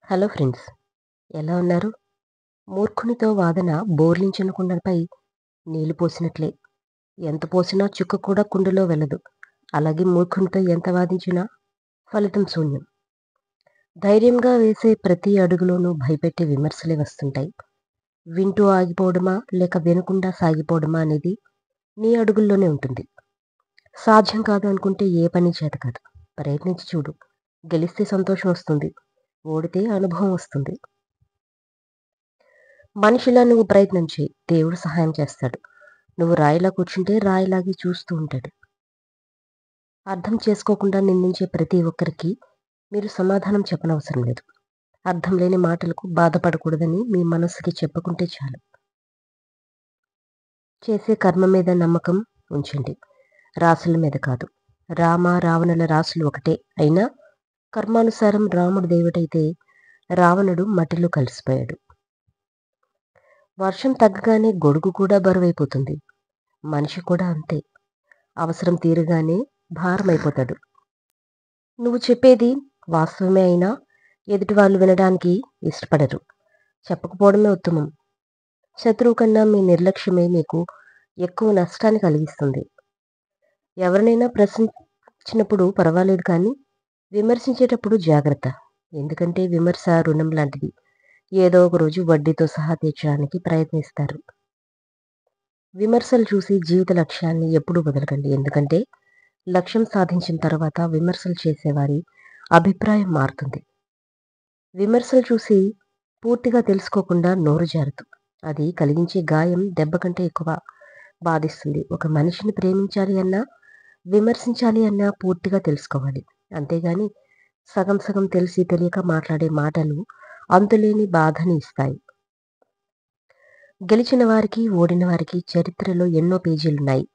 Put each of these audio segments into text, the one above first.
Hello friends, ఎలా ఉన్నారు? మూర్ఖునితో వాదన బోర్లించిన కుండపై నీళ్లు పోసినట్లే. ఎంత పోసినా చుక్క కూడా కుండలో వెళ్ళదు. అలాగే మూర్ఖునితో ఎంత వాదించినా ఫలితం శూన్యం. ధైర్యంగా వేసే ప్రతి అడుగులోనూ భయపెట్టే విమర్శలే వస్తుంటాయి. వింటూ ఆగిపోవడమా లేక వినకుండా సాగిపోవడమా అనేది నీ అడుగుల్లోనే ఉంటుంది. సాధ్యం కాదు అనుకుంటే ఏ పని చేత కాదు. ప్రయత్నించి చూడు. గెలిస్తే సంతోషం వస్తుంది, ఓడితే అనుభవం వస్తుంది. మనిషిలా నువ్వు ప్రయత్నం చేయి, దేవుడు సహాయం చేస్తాడు. నువ్వు రాయిలా కూర్చుంటే రాయిలాగే చూస్తూ ఉంటాడు. అర్థం చేసుకోకుండా నిందించే ప్రతి ఒక్కరికి మీరు సమాధానం చెప్పనవసరం లేదు. అర్థం లేని మాటలకు బాధపడకూడదని మీ మనసుకి చెప్పుకుంటే చాలు. చేసే కర్మ మీద నమ్మకం ఉంచండి, రాసుల మీద కాదు. రామ రావణుల రాసులు ఒకటే అయినా కర్మానుసారం రాముడు దేవుడైతే రావణుడు మట్టిలో కలిసిపోయాడు. వర్షం తగ్గగానే గొడుగు కూడా బరువైపోతుంది. మనిషి కూడా అంతే. అవసరం తీరగానే భారమైపోతాడు. నువ్వు చెప్పేది వాస్తవమే అయినా ఎదుటి వాళ్ళు వినడానికి ఇష్టపడరు. చెప్పకపోవడమే ఉత్తమం. శత్రువు కన్నా మీ నిర్లక్ష్యమే మీకు ఎక్కువ నష్టాన్ని కలిగిస్తుంది. ఎవరినైనా ప్రశ్నించినప్పుడు పర్వాలేదు, కానీ విమర్శించేటప్పుడు జాగ్రత్త. ఎందుకంటే విమర్శ రుణం లాంటిది. ఏదో ఒక రోజు వడ్డీతో సహా తీర్చడానికి ప్రయత్నిస్తారు. విమర్శలు చూసి జీవిత లక్ష్యాన్ని ఎప్పుడూ వదలకండి. ఎందుకంటే లక్ష్యం సాధించిన తర్వాత విమర్శలు చేసేవారి అభిప్రాయం మారుతుంది. విమర్శలు చూసి పూర్తిగా తెలుసుకోకుండా నోరు జారుతూ అది కలిగించే గాయం దెబ్బ కంటే ఎక్కువ బాధిస్తుంది. ఒక మనిషిని ప్రేమించాలి అన్నా విమర్శించాలి అన్నా పూర్తిగా తెలుసుకోవాలి. అంతేగాని సగం సగం తెలిసి తెలియక మాట్లాడే మాటలు అంతులేని బాధని ఇస్తాయి. గెలిచిన వారికి ఓడిన వారికి చరిత్రలో ఎన్నో పేజీలున్నాయి.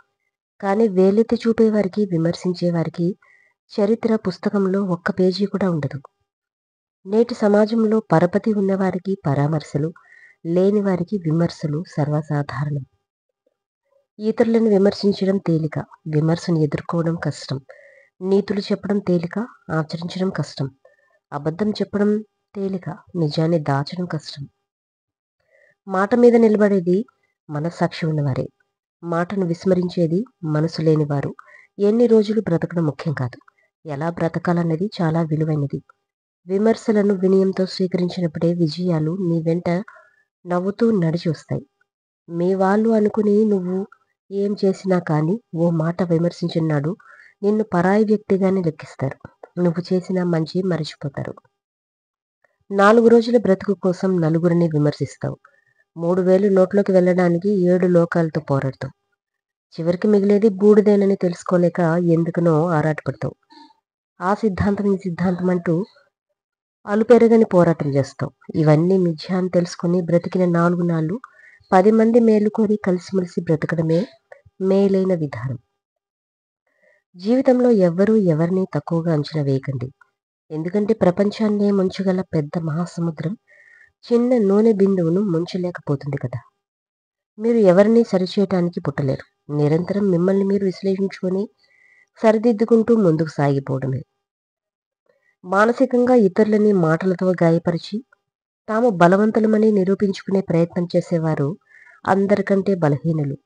కానీ వేలెత్తి చూపేవారికి విమర్శించేవారికి చరిత్ర పుస్తకంలో ఒక్క పేజీ కూడా ఉండదు. నేటి సమాజంలో పరపతి ఉన్నవారికి పరామర్శలు, లేని వారికి విమర్శలు సర్వసాధారణం. ఇతరులను విమర్శించడం తేలిక, విమర్శను ఎదుర్కోవడం కష్టం. నీతులు చెప్పడం తేలిక, ఆచరించడం కష్టం. అబద్ధం చెప్పడం తేలిక, నిజాన్ని దాచడం కష్టం. మాట మీద నిలబడేది మనస్సాక్షి ఉన్నవారే. మాటను విస్మరించేది మనసు లేనివారు. ఎన్ని రోజులు బ్రతకడం ముఖ్యం కాదు, ఎలా బ్రతకాలన్నది చాలా విలువైనది. విమర్శలను వినయంతో స్వీకరించినప్పుడే విజయాలు నీ వెంట నవ్వుతూ నడిచి వస్తాయి. మీ వాళ్ళు అనుకుని నువ్వు ఏం చేసినా కానీ ఓ మాట విమర్శించినాడు నిన్ను పరాయి వ్యక్తిగానే లెక్కిస్తారు. నువ్వు చేసిన మంచి మర్చిపోతారు. 4 రోజుల బ్రతుకు కోసం నలుగురిని విమర్శిస్తావు. 3000 నోట్లోకి వెళ్ళడానికి 7 లోకాలతో పోరాడతావు. చివరికి మిగిలేది బూడిదేనని తెలుసుకోలేక ఎందుకనో ఆరాటపడతావు. ఆ సిద్ధాంతం ఈ సిద్ధాంతం అంటూ అలుపెరగని పోరాటం చేస్తావు. ఇవన్నీ మిథ్య అని తెలుసుకుని బ్రతికిన 4 నాళ్ళు 10 మంది మేలుకొని కలిసిమెలిసి బ్రతకడమే మేలైన విధానం. జీవితంలో ఎవ్వరూ ఎవరిని తక్కువగా అంచనా వేయకండి. ఎందుకంటే ప్రపంచాన్నే ముంచగల పెద్ద మహాసముద్రం చిన్న నూనె బిందువును ముంచలేకపోతుంది కదా. మీరు ఎవరిని సరిచేయటానికి పుట్టలేరు. నిరంతరం మిమ్మల్ని మీరు విశ్లేషించుకొని సరిదిద్దుకుంటూ ముందుకు సాగిపోవడమే. మానసికంగా ఇతరులని మాటలతో గాయపరిచి తాము బలవంతులమని నిరూపించుకునే ప్రయత్నం చేసేవారు అందరికంటే బలహీనులు.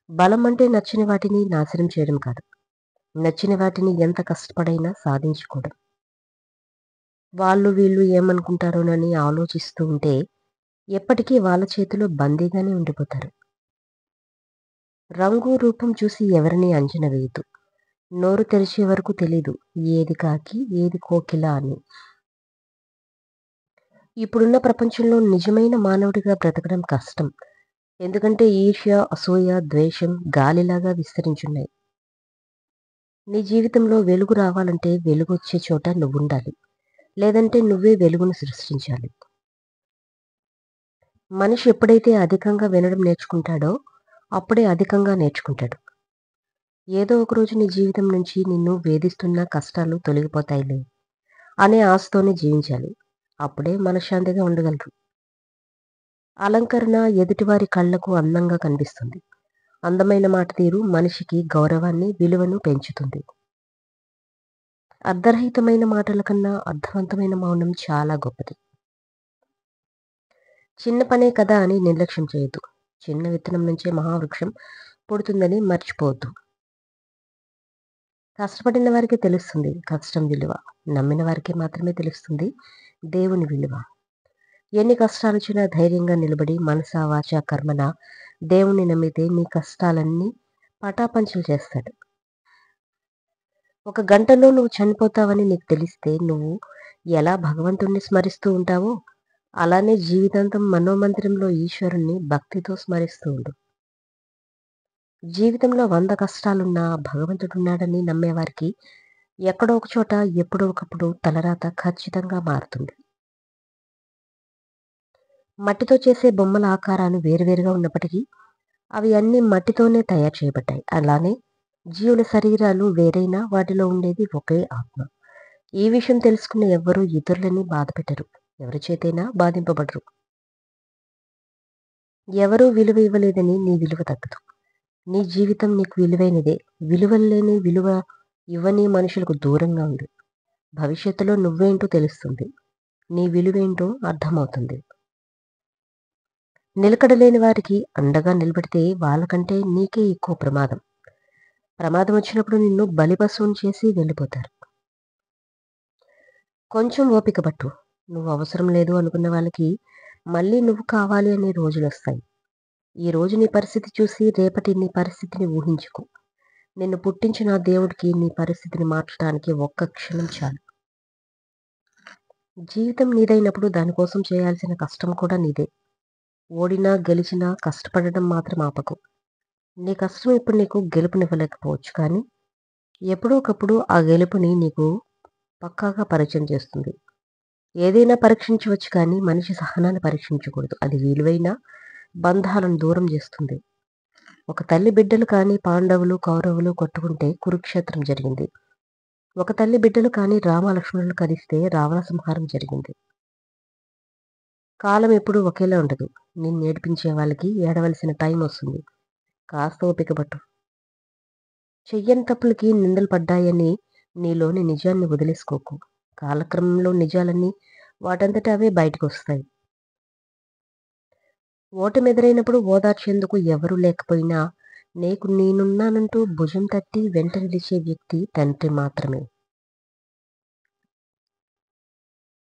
బలం అంటే నచ్చిన వాటిని నాశనం చేయడం కాదు, నచ్చిన వాటిని ఎంత కష్టపడైనా సాధించుకోవడం. వాళ్ళు వీళ్ళు ఏమనుకుంటారోనని ఆలోచిస్తూ ఉంటే ఎప్పటికీ వాళ్ళ చేతిలో బందీగానే ఉండిపోతారు. రంగు రూపం చూసి ఎవరిని అంచనా వేయదు. నోరు తెరిచే వరకు తెలీదు ఏది కాకి ఏది కోకిల అని. ఇప్పుడున్న ప్రపంచంలో నిజమైన మానవుడిగా బ్రతకడం కష్టం. ఎందుకంటే ఈర్ష్య, అసూయ, ద్వేషం గాలిలాగా విస్తరించున్నాయి. నీ జీవితంలో వెలుగు రావాలంటే వెలుగొచ్చే చోట నువ్వుండాలి, లేదంటే నువ్వే వెలుగును సృష్టించాలి. మనిషి ఎప్పుడైతే అధికంగా వినడం నేర్చుకుంటాడో అప్పుడే అధికంగా నేర్చుకుంటాడు. ఏదో ఒకరోజు నీ జీవితం నుంచి నిన్ను వేధిస్తున్న కష్టాలు తొలగిపోతాయిలే అనే ఆశతోనే జీవించాలి. అప్పుడే మనశ్శాంతిగా ఉండగలరు. అలంకరణ ఎదుటివారి కళ్లకు అందంగా కనిపిస్తుంది. అందమైన మాట తీరు మనిషికి గౌరవాన్ని, విలువను పెంచుతుంది. అర్ధరహితమైన మాటల కన్నా అర్థవంతమైన మౌనం చాలా గొప్పది. చిన్న పనే కదా అని నిర్లక్ష్యం చేయొద్దు. చిన్న విత్తనం నుంచే మహావృక్షం పుడుతుందని మర్చిపోవద్దు. కష్టపడిన వారికి తెలుస్తుంది కష్టం విలువ. నమ్మిన వారికి మాత్రమే తెలుస్తుంది దేవుని విలువ. ఎన్ని కష్టాలొచ్చినా ధైర్యంగా నిలబడి మనసా, వాచా, కర్మన దేవుణ్ణి నమ్మితే నీ కష్టాలన్నీ పటాపంచలు చేస్తాడు. ఒక గంటలో నువ్వు చనిపోతావని నీకు తెలిస్తే నువ్వు ఎలా భగవంతుణ్ణి స్మరిస్తూ ఉంటావో, అలానే జీవితాంతం మనోమందిరంలో ఈశ్వరుణ్ణి భక్తితో స్మరిస్తూ ఉండు. జీవితంలో 100 కష్టాలున్నా భగవంతుడున్నాడని నమ్మేవారికి ఎక్కడో ఒక చోట ఎప్పుడో ఒకప్పుడు తలరాత ఖచ్చితంగా మారుతుంది. మట్టితో చేసే బొమ్మల ఆకారాలు వేరువేరుగా ఉన్నప్పటికీ అవి అన్నీ మట్టితోనే తయారు చేయబడ్డాయి. అలానే జీవుల శరీరాలు వేరైనా వాటిలో ఉండేది ఒకే ఆత్మ. ఈ విషయం తెలుసుకున్న ఎవ్వరూ ఇతరులని బాధపెట్టరు. ఎవరి చేతైనా బాధింపబడరు. ఎవరూ విలువ ఇవ్వలేదని నీ విలువ తగ్గదు. నీ జీవితం నీకు విలువైనదే. విలువలేని విలువ ఇవ్వని మనుషులకు దూరంగా ఉండు. భవిష్యత్తులో నువ్వేంటో తెలుస్తుంది. నీ విలువేంటో అర్థమవుతుంది. నిలకడలేని వారికి అండగా నిలబడితే వాళ్ళకంటే నీకే ఎక్కువ ప్రమాదం. ప్రమాదం వచ్చినప్పుడు నిన్ను బలిపశువుని చేసి వెళ్ళిపోతారు. కొంచెం ఓపిక పట్టు. నువ్వు అవసరం లేదు అనుకున్న వాళ్ళకి మళ్ళీ నువ్వు కావాలి అనే రోజులొస్తాయి. ఈ రోజు నీ పరిస్థితి చూసి రేపటి నీ పరిస్థితిని ఊహించుకో. నిన్ను పుట్టించిన ఆ దేవుడికి నీ పరిస్థితిని మార్చడానికి ఒక్క క్షణం చాలు. జీవితం నీదైనప్పుడు దానికోసం చేయాల్సిన కష్టం కూడా నీదే. ఓడినా గెలిచినా కష్టపడడం మాత్రం ఆపకు. నీ కష్టం ఇప్పుడు నీకు గెలుపునివ్వలేకపోవచ్చు, కానీ ఎప్పుడో ఒకప్పుడు ఆ గెలుపుని నీకు పక్కాగా పరిచయం చేస్తుంది. ఏదైనా పరీక్షించవచ్చు, కానీ మనిషి సహనాన్ని పరీక్షించకూడదు. అది విలువైన బంధాలను దూరం చేస్తుంది. ఒక తల్లి బిడ్డలు కానీ పాండవులు, కౌరవులు కొట్టుకుంటే కురుక్షేత్రం జరిగింది. ఒక తల్లి బిడ్డలు కానీ రామలక్ష్మణులు కలిస్తే రావణ సంహారం జరిగింది. కాలం ఎప్పుడూ ఒకేలా ఉండదు. నిన్ను ఏడిపించే వాళ్ళకి ఏడవలసిన టైం వస్తుంది. కాస్త ఓపిక పట్టు. చెయ్యని తప్పులకి నిందలు పడ్డాయని నీలోని నిజాన్ని వదిలేసుకోకు. కాలక్రమంలో నిజాలన్నీ వాటంతట అవే బయటకు వస్తాయి. ఓటమెదురైనప్పుడు ఓదార్చేందుకు ఎవరూ లేకపోయినా నేనున్నానంటూ భుజం తట్టి వెంట నిలిచే వ్యక్తి తండ్రి మాత్రమే.